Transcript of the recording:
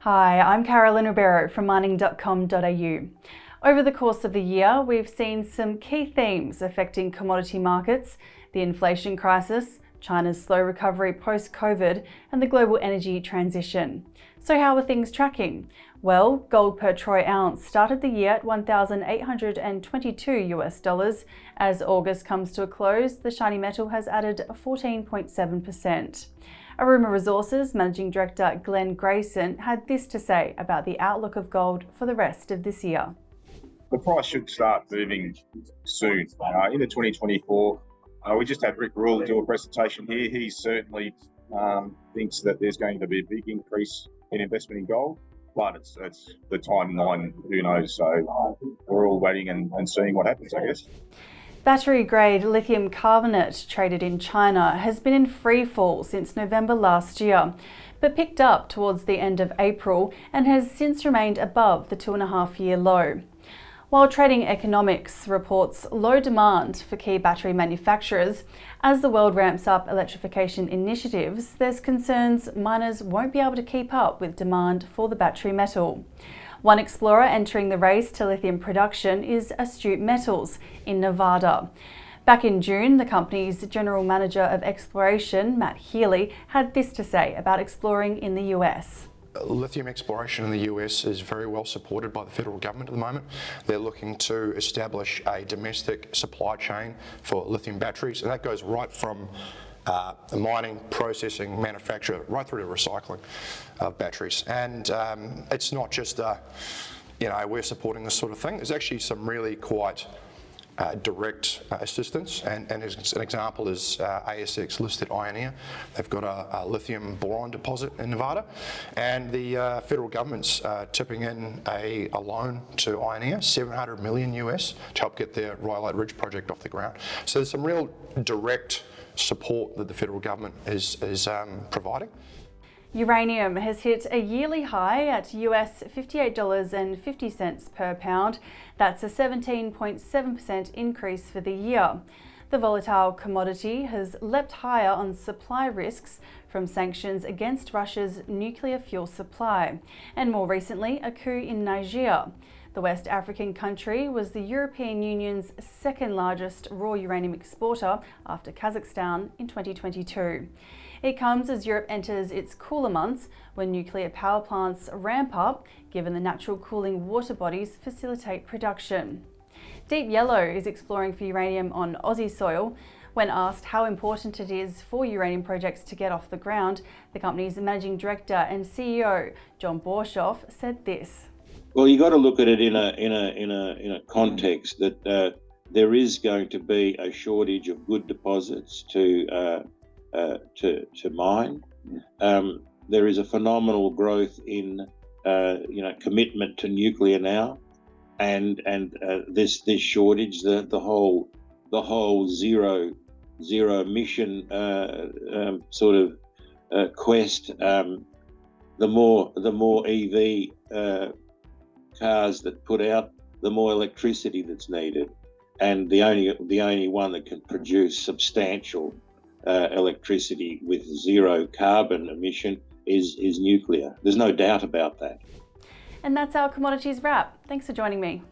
Hi, I'm Carolyn Rebeiro from mining.com.au. Over the course of the year, we've seen some key themes affecting commodity markets: the inflation crisis, China's slow recovery post-COVID, and the global energy transition. So how are things tracking? Well, gold per troy ounce started the year at $1,822. As August comes to a close, the shiny metal has added 14.7%. Aruma Resources Managing Director Glenn Grayson had this to say about the outlook of gold for the rest of this year. The price should start moving soon. Into 2024, we just had Rick Rule do a presentation here. He certainly thinks that there's going to be a big increase in investment in gold, but it's the timeline, who knows? So we're all waiting and seeing what happens, I guess. Battery-grade lithium carbonate traded in China has been in free fall since November last year, but picked up towards the end of April and has since remained above the 2.5-year low. While Trading Economics reports low demand for key battery manufacturers, as the world ramps up electrification initiatives, there's concerns miners won't be able to keep up with demand for the battery metal. One explorer entering the race to lithium production is Astute Metals in Nevada. Back in June, the company's General Manager of Exploration, Matt Healy, had this to say about exploring in the US. Lithium exploration in the US is very well supported by the federal government at the moment. They're looking to establish a domestic supply chain for lithium batteries, and that goes right from the mining, processing, manufacture, right through to recycling of batteries. And it's not just, we're supporting this sort of thing. There's actually some really quite direct assistance, and as an example is ASX listed Ioneer. They've got a lithium boron deposit in Nevada, and the federal government's tipping in a loan to Ioneer, $700 million US, to help get their Rhyolite Ridge project off the ground. So there's some real direct support that the federal government is providing. Uranium has hit a yearly high at US $58.50 per pound. That's a 17.7% increase for the year. The volatile commodity has leapt higher on supply risks from sanctions against Russia's nuclear fuel supply, and more recently, a coup in Niger. The West African country was the European Union's second largest raw uranium exporter after Kazakhstan in 2022. It comes as Europe enters its cooler months when nuclear power plants ramp up, given the natural cooling water bodies facilitate production. Deep Yellow is exploring for uranium on Aussie soil. When asked how important it is for uranium projects to get off the ground, the company's Managing Director and CEO, John Borshoff, said this. Well, you got to look at it in a context that there is going to be a shortage of good deposits to mine. There is a phenomenal growth in commitment to nuclear now, and this shortage, the whole zero emission quest. The more EV cars that put out, the more electricity that's needed, and the only one that can produce substantial electricity with zero carbon emission is nuclear. There's no doubt about that. And that's our Commodities wrap. Thanks for joining me.